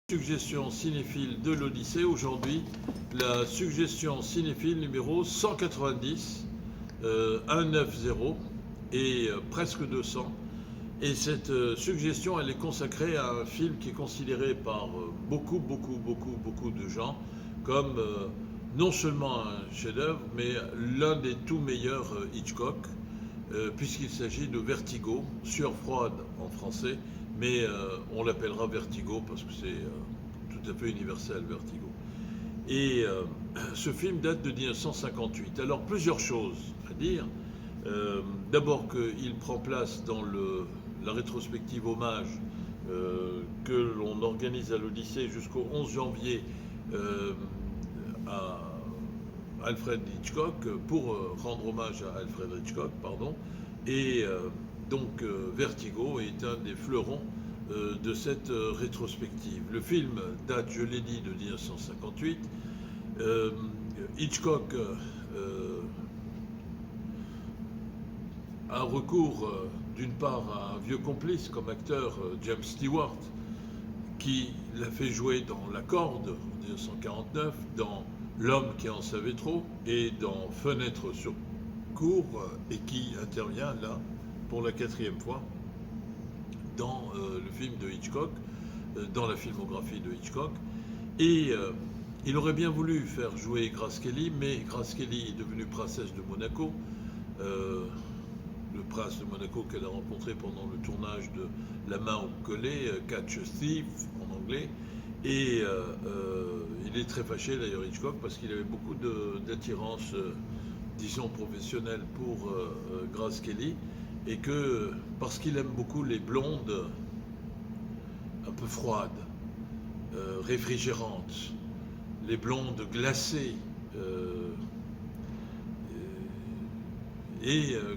Suggestion cinéphile de l'Odyssée. Aujourd'hui, la suggestion cinéphile numéro 190, 190 et presque 200. Et cette suggestion, elle est consacrée à un film qui est considéré par beaucoup de gens comme non seulement un chef-d'œuvre, mais l'un des tout meilleurs Hitchcock, puisqu'il s'agit de Vertigo, Sueur froide en français, mais on l'appellera Vertigo parce que c'est tout à fait universel, Vertigo. Et ce film date de 1958. Alors plusieurs choses à dire. D'abord qu'il prend place dans la rétrospective hommage que l'on organise à l'Odyssée jusqu'au 11 janvier à Alfred Hitchcock, pour rendre hommage à Alfred Hitchcock, pardon. Et donc Vertigo est un des fleurons de cette rétrospective. Le film date, je l'ai dit, de 1958. Hitchcock a recours d'une part à un vieux complice comme acteur, James Stewart, qui l'a fait jouer dans La Corde en 1949, dans L'homme qui en savait trop et dans Fenêtre sur cour, et qui intervient là pour la 4e fois dans le film de Hitchcock, dans la filmographie de Hitchcock. Et il aurait bien voulu faire jouer Grace Kelly, mais Grace Kelly est devenue princesse de Monaco, le prince de Monaco qu'elle a rencontré pendant le tournage de La main au collet, Catch a Thief en anglais. Et il est très fâché d'ailleurs, Hitchcock, parce qu'il avait beaucoup d'attirance, disons, professionnelle pour Grace Kelly, et que parce qu'il aime beaucoup les blondes un peu froides, réfrigérantes, les blondes glacées,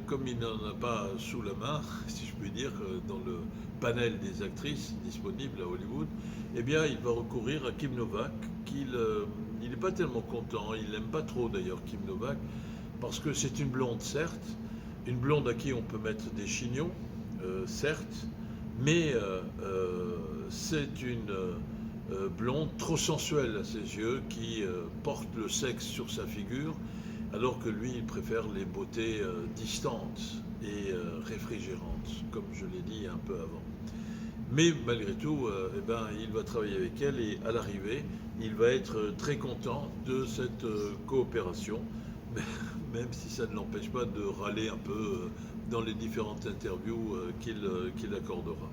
comme il n'en a pas sous la main, si je puis dire, dans le panel des actrices disponibles à Hollywood, eh bien il va recourir à Kim Novak, il n'est pas tellement content, il n'aime pas trop d'ailleurs Kim Novak, parce que c'est une blonde certes, une blonde à qui on peut mettre des chignons, certes, mais c'est une blonde trop sensuelle à ses yeux, qui porte le sexe sur sa figure, alors que lui, il préfère les beautés distantes et réfrigérantes, comme je l'ai dit un peu avant. Mais malgré tout, eh ben, il va travailler avec elle, et à l'arrivée, il va être très content de cette coopération, même si ça ne l'empêche pas de râler un peu dans les différentes interviews qu'il accordera.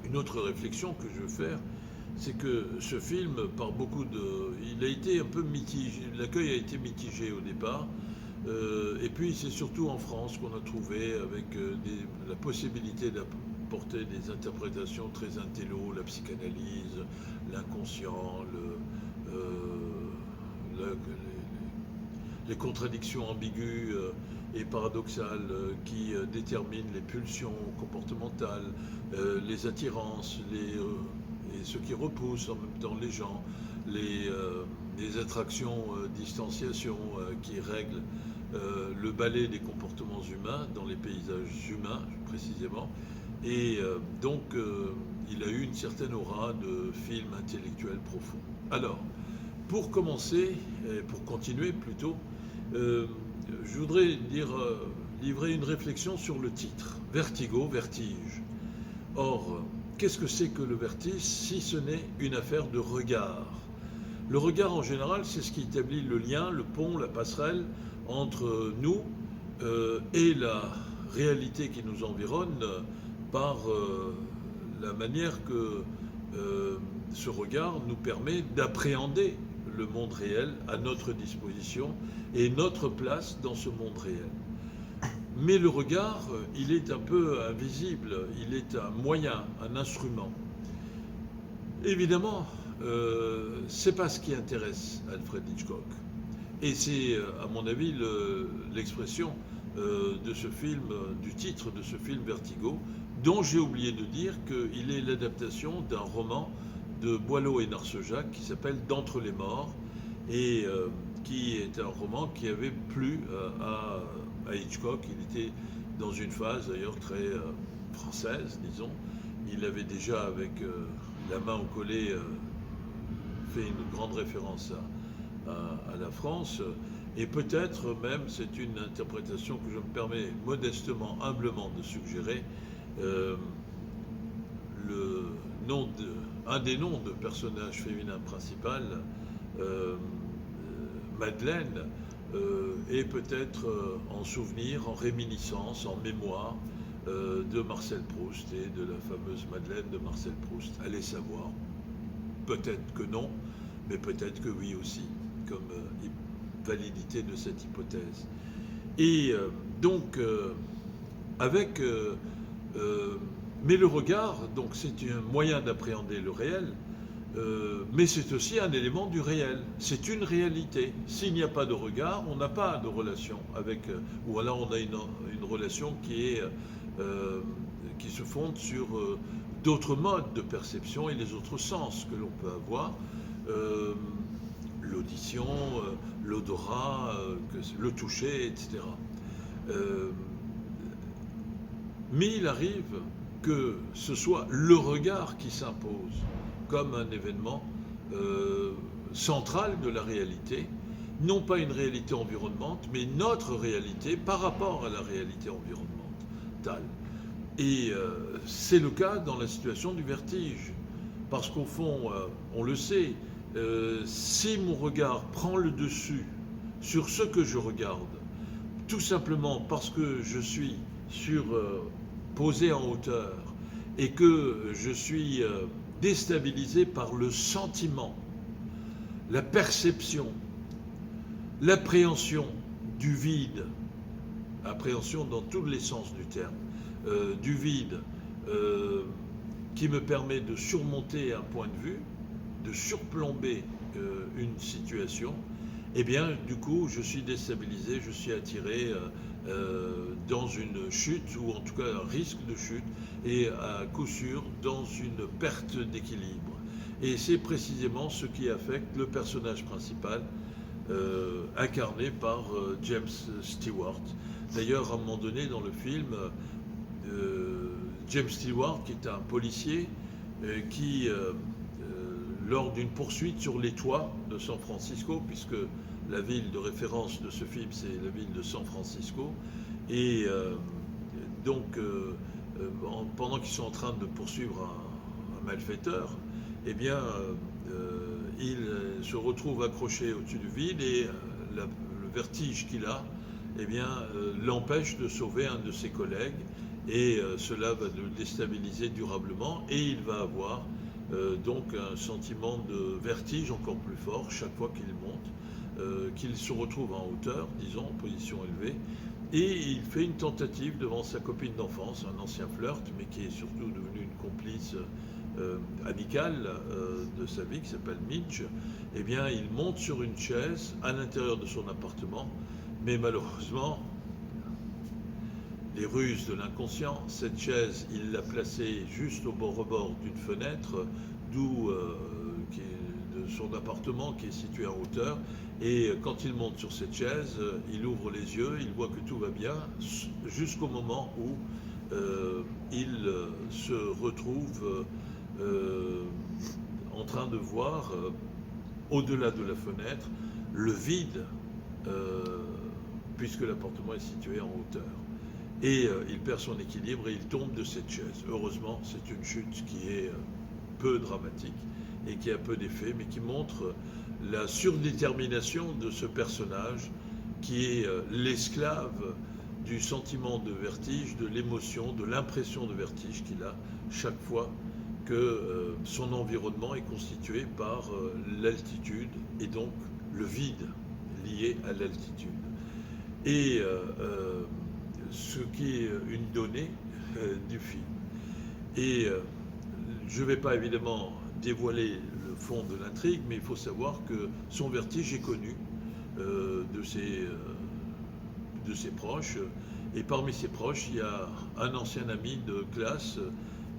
Une autre réflexion que je veux faire, c'est que ce film, il a été un peu mitigé, l'accueil a été mitigé au départ, et puis c'est surtout en France qu'on a trouvé, avec la possibilité d'apporter des interprétations très intello, la psychanalyse, l'inconscient, les contradictions ambiguës et paradoxales qui déterminent les pulsions comportementales, les attirances, et ce qui repousse en même temps les gens, les attractions, distanciations qui règlent le ballet des comportements humains dans les paysages humains précisément. Et donc il a eu une certaine aura de film intellectuel profond. Alors, pour commencer, pour continuer plutôt, je voudrais livrer une réflexion sur le titre, Vertigo, vertige. Or, qu'est-ce que c'est que le vertige si ce n'est une affaire de regard? Le regard en général, c'est ce qui établit le lien, le pont, la passerelle entre nous et la réalité qui nous environne, par la manière que ce regard nous permet d'appréhender le monde réel à notre disposition et notre place dans ce monde réel. Mais le regard, il est un peu invisible, il est un moyen, un instrument. Évidemment, c'est pas ce qui intéresse Alfred Hitchcock. Et c'est, à mon avis, l'expression de ce film, du titre de ce film Vertigo, dont j'ai oublié de dire qu'il est l'adaptation d'un roman de Boileau et Narcejac qui s'appelle D'entre les morts, et qui est un roman qui avait plu à Hitchcock. Il était dans une phase d'ailleurs très française, disons. Il avait déjà, avec la main au collet, fait une grande référence à la France. Et peut-être même, c'est une interprétation que je me permets modestement, humblement de suggérer, le nom un des noms de personnage féminin principal, Madeleine, est peut-être en souvenir, en réminiscence, en mémoire de Marcel Proust et de la fameuse Madeleine de Marcel Proust. Allez savoir. Peut-être que non, mais peut-être que oui aussi, comme validité de cette hypothèse. Et donc, mais le regard, donc c'est un moyen d'appréhender le réel, mais c'est aussi un élément du réel. C'est une réalité. S'il n'y a pas de regard, on n'a pas de relation avec, ou alors on a une relation qui se fonde sur d'autres modes de perception et les autres sens que l'on peut avoir. L'audition, l'odorat, le toucher, etc. Mais il arrive que ce soit le regard qui s'impose comme un événement central de la réalité, non pas une réalité environnante, mais notre réalité par rapport à la réalité environnementale. Et c'est le cas dans la situation du vertige, parce qu'au fond, on le sait, si mon regard prend le dessus sur ce que je regarde, tout simplement parce que je suis posé en hauteur et que je suis déstabilisé par le sentiment, la perception, l'appréhension du vide, appréhension dans tous les sens du terme, du vide qui me permet de surmonter un point de vue, de surplomber une situation, eh bien, du coup, je suis déstabilisé, je suis attiré dans une chute, ou en tout cas un risque de chute, et à coup sûr dans une perte d'équilibre. Et c'est précisément ce qui affecte le personnage principal, incarné par James Stewart. D'ailleurs, à un moment donné dans le film, James Stewart, qui est un policier, qui, lors d'une poursuite sur les toits de San Francisco, puisque la ville de référence de ce film, c'est la ville de San Francisco, et donc, pendant qu'ils sont en train de poursuivre un malfaiteur, eh bien, il se retrouve accroché au-dessus du vide, et le vertige qu'il a, eh bien, l'empêche de sauver un de ses collègues, et cela va le déstabiliser durablement, et il va avoir donc un sentiment de vertige encore plus fort chaque fois qu'il monte, qu'il se retrouve en hauteur, disons, en position élevée, et il fait une tentative devant sa copine d'enfance, un ancien flirt, mais qui est surtout devenu une complice amicale de sa vie, qui s'appelle Midge. Eh bien, il monte sur une chaise à l'intérieur de son appartement, mais malheureusement, les ruses de l'inconscient, cette chaise, il l'a placée juste au rebord d'une fenêtre, de son appartement qui est situé en hauteur, et quand il monte sur cette chaise, il ouvre les yeux, il voit que tout va bien, jusqu'au moment où il se retrouve en train de voir, au-delà de la fenêtre, le vide, puisque l'appartement est situé en hauteur. Et il perd son équilibre et il tombe de cette chaise. Heureusement, c'est une chute qui est peu dramatique et qui a peu d'effet, mais qui montre la surdétermination de ce personnage qui est l'esclave du sentiment de vertige, de l'émotion, de l'impression de vertige qu'il a chaque fois que son environnement est constitué par l'altitude et donc le vide lié à l'altitude. Et ce qui est une donnée du film. Et je ne vais pas évidemment dévoiler le fond de l'intrigue, mais il faut savoir que son vertige est connu de ses proches. Et parmi ses proches, il y a un ancien ami de classe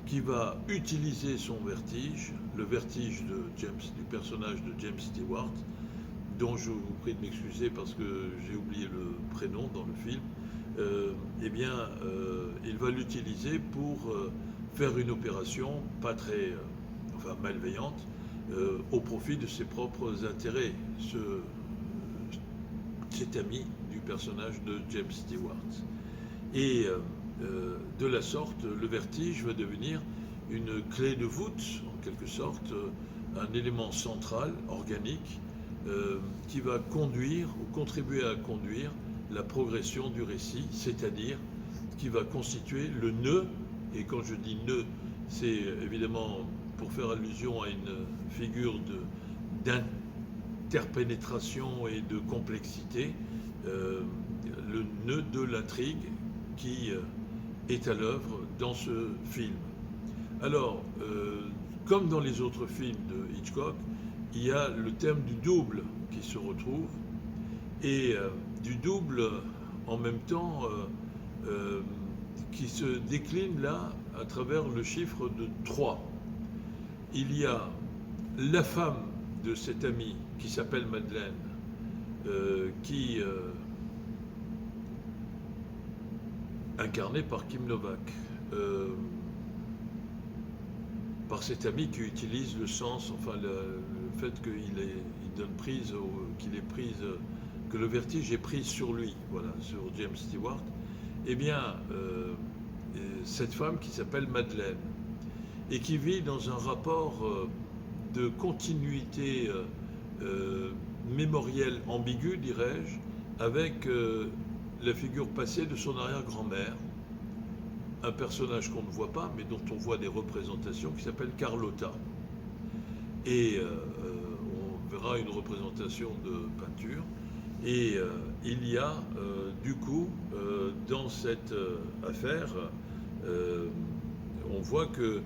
qui va utiliser son vertige, le vertige du personnage de James Stewart, dont je vous prie de m'excuser parce que j'ai oublié le prénom dans le film, eh bien, il va l'utiliser pour faire une opération pas très enfin, malveillante au profit de ses propres intérêts. Cet ami du personnage de James Stewart. Et de la sorte, le vertige va devenir une clé de voûte, en quelque sorte, un élément central, organique, qui va conduire ou contribuer à conduire la progression du récit, c'est-à-dire qui va constituer le nœud, et quand je dis nœud, c'est évidemment pour faire allusion à une figure d'interpénétration et de complexité, le nœud de l'intrigue qui est à l'œuvre dans ce film. Alors, comme dans les autres films de Hitchcock, il y a le thème du double qui se retrouve, et du double en même temps qui se décline là à travers le chiffre de 3. Il y a la femme de cet ami qui s'appelle Madeleine, qui incarnée par Kim Novak, par cet ami qui utilise le sens, enfin le fait il donne prise, qu'il est prise, que le vertige est prise sur lui, voilà, sur James Stewart. Eh bien, cette femme qui s'appelle Madeleine et qui vit dans un rapport de continuité mémorielle ambiguë, dirais-je, avec la figure passée de son arrière-grand-mère, un personnage qu'on ne voit pas, mais dont on voit des représentations, qui s'appelle Carlotta. Et on verra une représentation de peinture. Et il y a, du coup, dans cette affaire, on voit que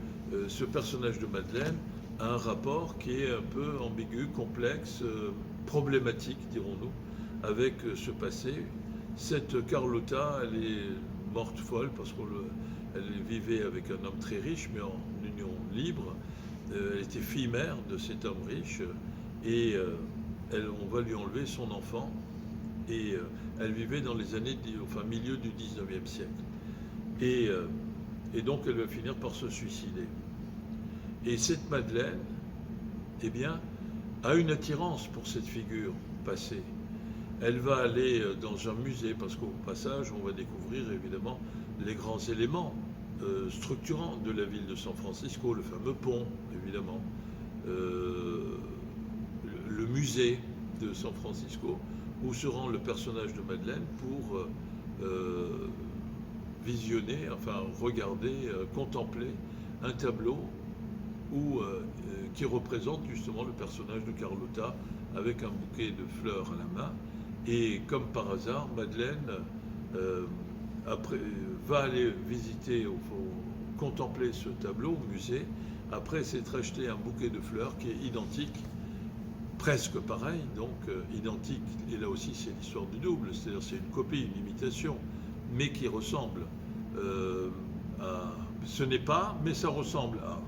ce personnage de Madeleine a un rapport qui est un peu ambigu, complexe, problématique, dirons-nous, avec ce passé. Cette Carlotta, elle est morte folle parce qu'elle vivait avec un homme très riche, mais en union libre. Elle était fille-mère de cet homme riche, et on va lui enlever son enfant, et elle vivait dans les années, enfin milieu du 19e siècle. Et donc elle va finir par se suicider. Et cette Madeleine, eh bien, a une attirance pour cette figure passée. Elle va aller dans un musée, parce qu'au passage, on va découvrir évidemment les grands éléments structurants de la ville de San Francisco, le fameux pont, évidemment, le musée de San Francisco, où se rend le personnage de Madeleine pour visionner, enfin regarder, contempler un tableau qui représente justement le personnage de Carlotta avec un bouquet de fleurs à la main. Et comme par hasard, Madeleine va aller visiter, contempler ce tableau au musée, après s'être acheté un bouquet de fleurs qui est identique, presque pareil, donc identique, et là aussi c'est l'histoire du double, c'est-à-dire c'est une copie, une imitation, mais qui ressemble à... Ce n'est pas, mais ça ressemble à...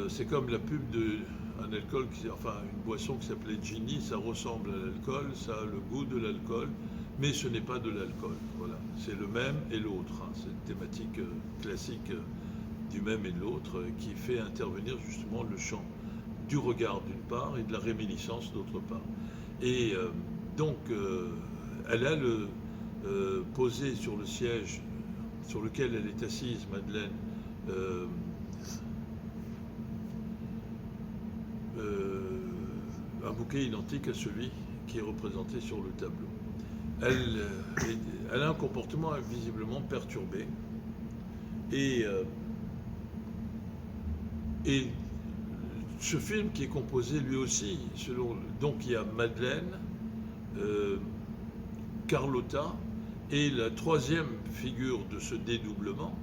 c'est comme la pub d'un alcool, enfin une boisson qui s'appelait Ginny, ça ressemble à l'alcool, ça a le goût de l'alcool, mais ce n'est pas de l'alcool. Voilà, c'est le même et l'autre. Hein. C'est une thématique classique du même et de l'autre qui fait intervenir justement le champ du regard d'une part et de la réminiscence d'autre part. Et donc, elle a posé sur le siège sur lequel elle est assise, Madeleine, un bouquet identique à celui qui est représenté sur le tableau. Elle a un comportement visiblement perturbé, et ce film qui est composé lui aussi, donc il y a Madeleine, Carlotta, et la troisième figure de ce dédoublement,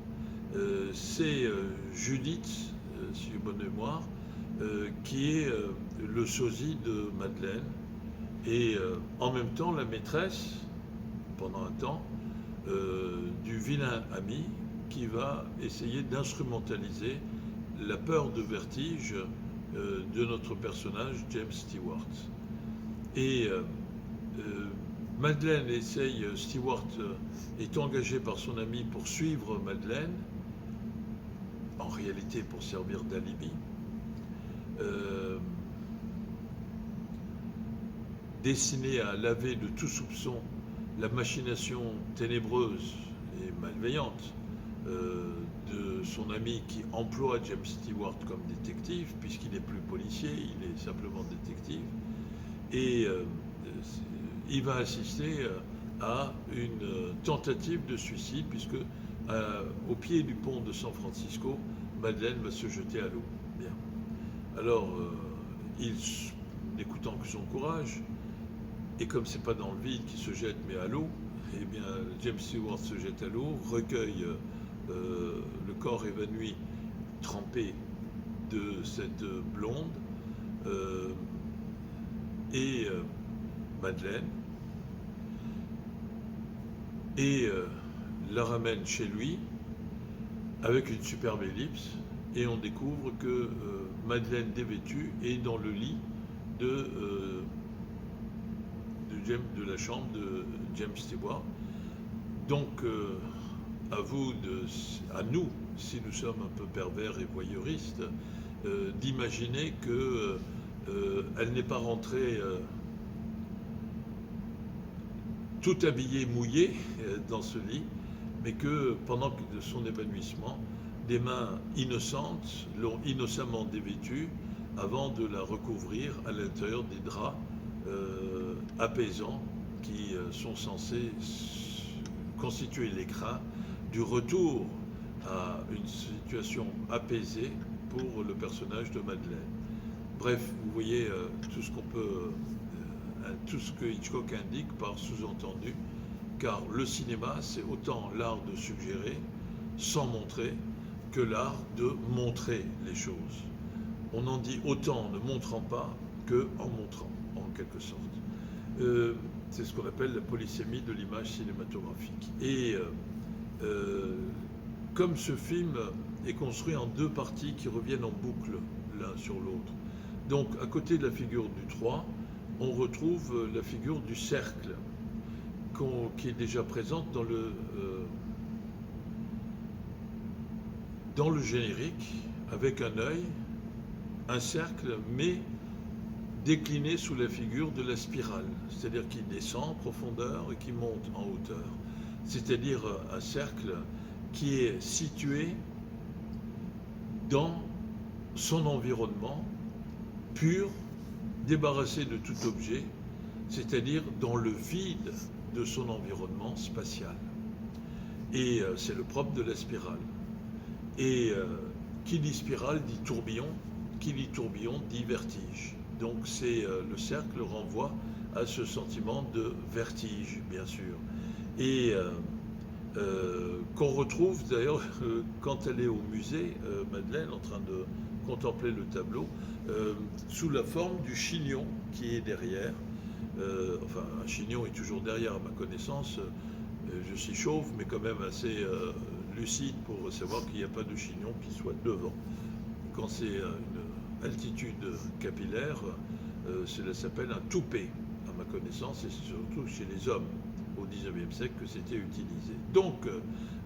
c'est Judith, si j'ai bonne mémoire, qui est le sosie de Madeleine, et en même temps la maîtresse, pendant un temps, du vilain ami qui va essayer d'instrumentaliser la peur de vertige de notre personnage James Stewart. Et Madeleine essaye, Stewart est engagé par son ami pour suivre Madeleine, en réalité pour servir d'alibi. Destiné à laver de tout soupçon la machination ténébreuse et malveillante de son ami qui emploie James Stewart comme détective, puisqu'il n'est plus policier, il est simplement détective. Et il va assister à une tentative de suicide, puisque au pied du pont de San Francisco, Madeleine va se jeter à l'eau. Bien. Alors, n'écoutant que son courage, et comme c'est pas dans le vide qu'il se jette, mais à l'eau, eh bien, James Stewart se jette à l'eau, recueille le corps évanoui, trempé de cette blonde, et Madeleine, et la ramène chez lui avec une superbe ellipse, et on découvre que Madeleine dévêtue est dans le lit de la chambre de James Stewart. Donc, à nous, si nous sommes un peu pervers et voyeuristes, d'imaginer que elle n'est pas rentrée tout habillée, mouillée dans ce lit, mais que pendant son évanouissement, des mains innocentes l'ont innocemment dévêtue avant de la recouvrir à l'intérieur des draps apaisants qui sont censés constituer l'écrin du retour à une situation apaisée pour le personnage de Madeleine. Bref, vous voyez tout ce que Hitchcock indique par sous-entendu, car le cinéma, c'est autant l'art de suggérer sans montrer que l'art de montrer les choses. On en dit autant en ne montrant pas que en montrant, en quelque sorte. C'est ce qu'on appelle la polysémie de l'image cinématographique. Et comme ce film est construit en deux parties qui reviennent en boucle l'un sur l'autre, donc à côté de la figure du 3, on retrouve la figure du cercle qui est déjà présente dans le générique, avec un œil, un cercle, mais décliné sous la figure de la spirale, c'est-à-dire qui descend en profondeur et qui monte en hauteur, c'est-à-dire un cercle qui est situé dans son environnement pur, débarrassé de tout objet, c'est-à-dire dans le vide de son environnement spatial. Et c'est le propre de la spirale. Et qui dit spirale dit tourbillon, qui dit tourbillon dit vertige. Donc le cercle renvoie à ce sentiment de vertige, bien sûr. Et qu'on retrouve d'ailleurs quand elle est au musée, Madeleine, en train de contempler le tableau, sous la forme du chignon qui est derrière. Enfin, un chignon est toujours derrière, à ma connaissance. Je suis chauve, mais quand même assez lucide pour savoir qu'il n'y a pas de chignon qui soit devant. Quand c'est une altitude capillaire, cela s'appelle un toupet, à ma connaissance, et c'est surtout chez les hommes au XIXe siècle que c'était utilisé. Donc,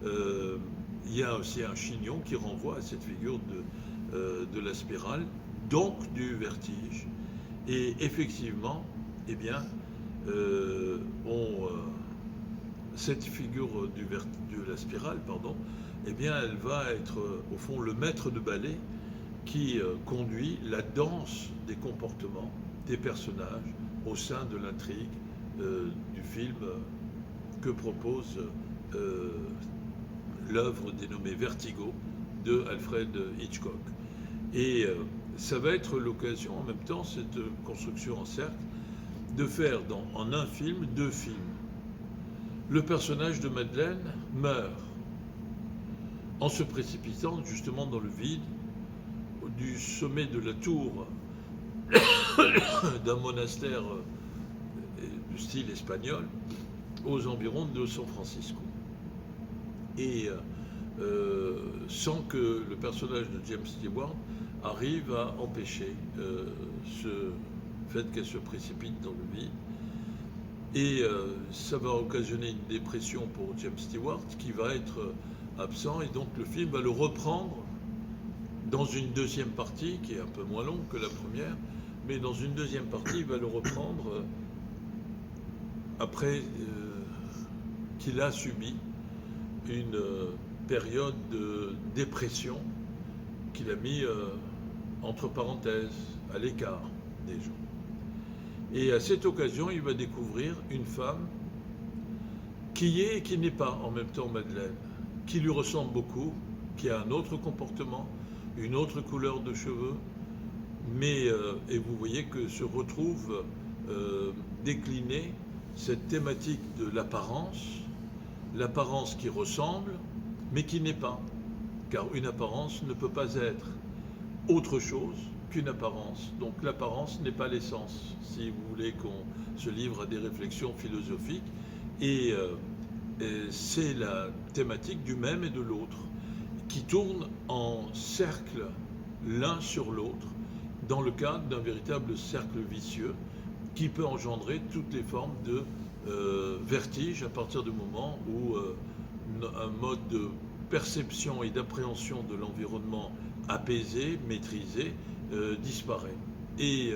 il y a aussi un chignon qui renvoie à cette figure de la spirale, donc du vertige. Et effectivement, eh bien, cette figure de la spirale, pardon, eh bien, elle va être au fond le maître de ballet qui conduit la danse des comportements des personnages au sein de l'intrigue du film que propose l'œuvre dénommée Vertigo de Alfred Hitchcock. Et ça va être l'occasion en même temps, cette construction en cercle, de faire en un film deux films. Le personnage de Madeleine meurt en se précipitant justement dans le vide du sommet de la tour d'un monastère du style espagnol aux environs de San Francisco. Et sans que le personnage de James Stewart arrive à empêcher ce fait qu'elle se précipite dans le vide. Et ça va occasionner une dépression pour James Stewart qui va être absent, et donc le film va le reprendre dans une deuxième partie qui est un peu moins longue que la première, mais dans une deuxième partie il va le reprendre après qu'il a subi une période de dépression qu'il a mis entre parenthèses, à l'écart des gens. Et à cette occasion, il va découvrir une femme qui est et qui n'est pas en même temps Madeleine, qui lui ressemble beaucoup, qui a un autre comportement, une autre couleur de cheveux, mais et vous voyez que se retrouve déclinée cette thématique de l'apparence qui ressemble, mais qui n'est pas, car une apparence ne peut pas être autre chose qu'une apparence. Donc l'apparence n'est pas l'essence, si vous voulez qu'on se livre à des réflexions philosophiques, et c'est la thématique du même et de l'autre, qui tourne en cercle l'un sur l'autre, dans le cadre d'un véritable cercle vicieux, qui peut engendrer toutes les formes de vertige à partir du moment où un mode de perception et d'appréhension de l'environnement apaisé, maîtrisé, disparaît. Et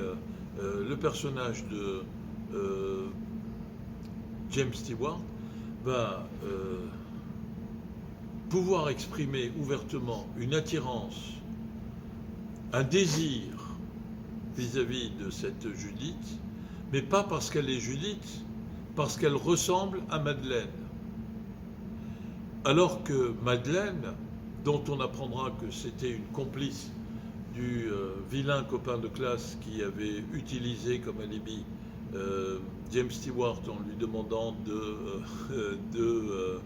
le personnage de James Stewart va pouvoir exprimer ouvertement une attirance, un désir vis-à-vis de cette Judith, mais pas parce qu'elle est Judith, parce qu'elle ressemble à Madeleine. Alors que Madeleine, dont on apprendra que c'était une complice du vilain copain de classe qui avait utilisé comme alibi James Stewart en lui demandant de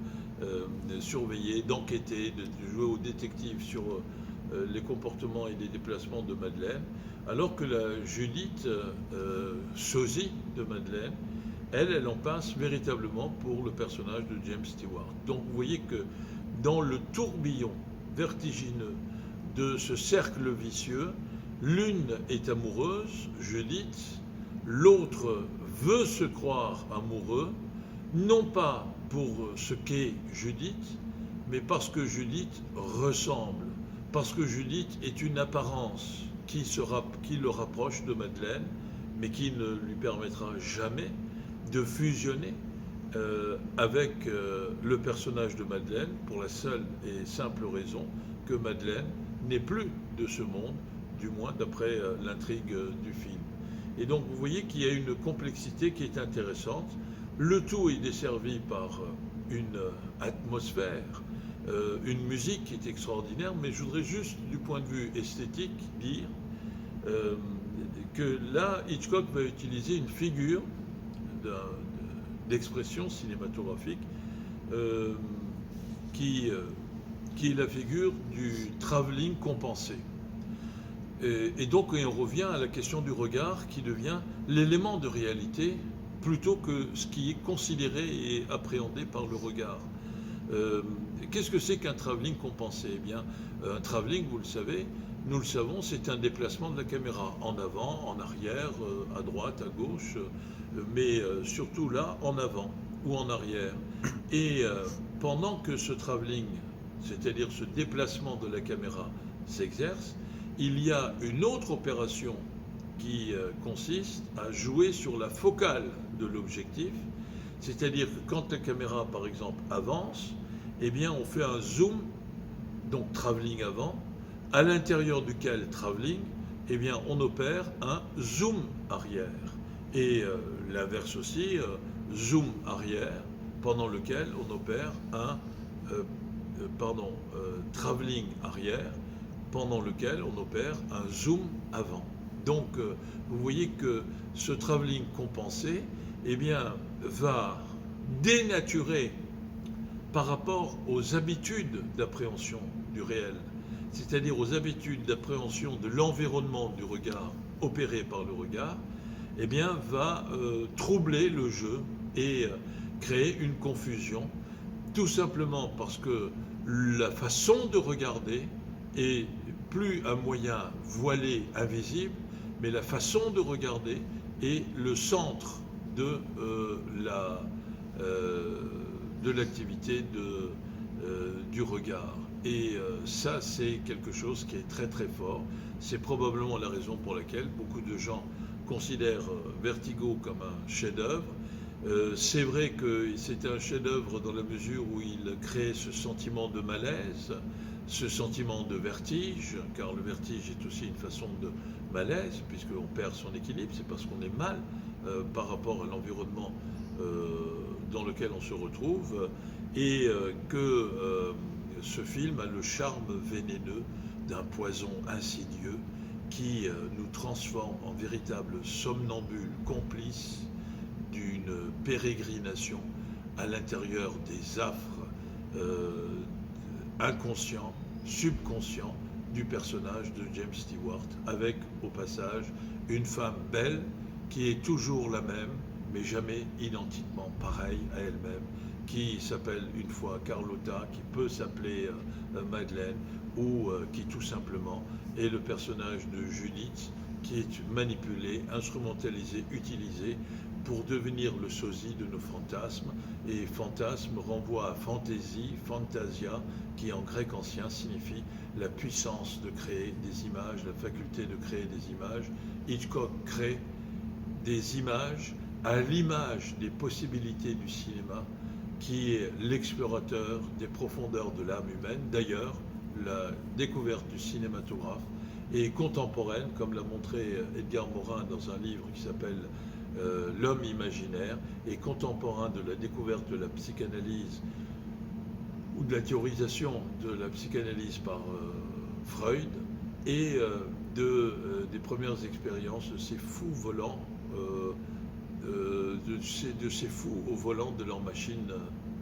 surveiller, d'enquêter, de jouer au détective sur les comportements et les déplacements de Madeleine, alors que la Judith sosie de Madeleine, elle en passe véritablement pour le personnage de James Stewart. Donc vous voyez que dans le tourbillon vertigineux de ce cercle vicieux, l'une est amoureuse, Judith, l'autre veut se croire amoureux, non pas pour ce qu'est Judith, mais parce que Judith ressemble, parce que Judith est une apparence qui le rapproche de Madeleine, mais qui ne lui permettra jamais de fusionner avec le personnage de Madeleine, pour la seule et simple raison que Madeleine n'est plus de ce monde, du moins d'après l'intrigue du film. Et donc vous voyez qu'il y a une complexité qui est intéressante. Le tout est desservi par une atmosphère, une musique qui est extraordinaire, mais je voudrais juste, du point de vue esthétique, dire que là, Hitchcock va utiliser une figure d'expression cinématographique qui est la figure du travelling compensé. Et donc on revient à la question du regard qui devient l'élément de réalité plutôt que ce qui est considéré et appréhendé par le regard. Qu'est-ce que c'est qu'un travelling compensé ? Eh bien, un travelling, vous le savez, nous le savons, c'est un déplacement de la caméra, en avant, en arrière, à droite, à gauche, mais surtout là, en avant ou en arrière. Et pendant que ce travelling, c'est-à-dire ce déplacement de la caméra, s'exerce, il y a une autre opération qui consiste à jouer sur la focale de l'objectif, c'est-à-dire que quand la caméra, par exemple, avance, eh bien, on fait un zoom, donc travelling avant, à l'intérieur duquel travelling, eh bien, on opère un zoom arrière. Et l'inverse aussi, zoom arrière, pendant lequel on opère un travelling arrière, pendant lequel on opère un zoom avant. Donc, vous voyez que ce travelling compensé, eh bien, va dénaturer par rapport aux habitudes d'appréhension du réel, c'est-à-dire aux habitudes d'appréhension de l'environnement du regard opéré par le regard, eh bien, va troubler le jeu et créer une confusion, tout simplement parce que la façon de regarder est plus un moyen voilé, invisible, mais la façon de regarder est le centre de l'activité du regard. Et ça, c'est quelque chose qui est très très fort. C'est probablement la raison pour laquelle beaucoup de gens considèrent Vertigo comme un chef-d'œuvre. C'est vrai que c'est un chef-d'œuvre dans la mesure où il crée ce sentiment de malaise, ce sentiment de vertige, car le vertige est aussi une façon de malaise, puisqu'on perd son équilibre, c'est parce qu'on est mal par rapport à l'environnement dans lequel on se retrouve, et que ce film a le charme vénéneux d'un poison insidieux qui nous transforme en véritables somnambules complices d'une pérégrination à l'intérieur des affres inconscients, subconscients du personnage de James Stewart, avec au passage une femme belle qui est toujours la même, mais jamais identiquement pareille à elle-même, qui s'appelle une fois Carlotta, qui peut s'appeler Madeleine, ou qui tout simplement est le personnage de Judith, qui est manipulé, instrumentalisé, utilisé pour devenir le sosie de nos fantasmes. Et fantasme renvoie à fantaisie, fantasia, qui en grec ancien signifie la puissance de créer des images, la faculté de créer des images. Hitchcock crée des images à l'image des possibilités du cinéma, qui est l'explorateur des profondeurs de l'âme humaine. D'ailleurs, la découverte du cinématographe est contemporaine, comme l'a montré Edgar Morin dans un livre qui s'appelle L'homme imaginaire, est contemporain de la découverte de la psychanalyse ou de la théorisation de la psychanalyse par Freud, et des premières expériences de ces fous volants, de ces fous au volant de leur machine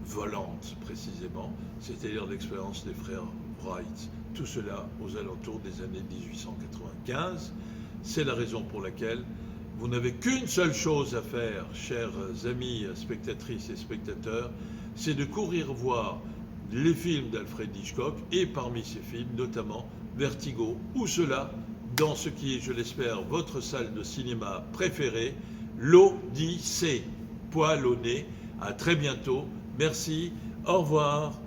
volante, précisément, c'est-à-dire l'expérience des frères Wright. Tout cela aux alentours des années 1895. C'est la raison pour laquelle vous n'avez qu'une seule chose à faire, chers amis spectatrices et spectateurs, c'est de courir voir les films d'Alfred Hitchcock, et parmi ces films, notamment Vertigo, ou cela, dans ce qui est, je l'espère, votre salle de cinéma préférée, l'Odyssée. Poil au nez. À très bientôt. Merci. Au revoir.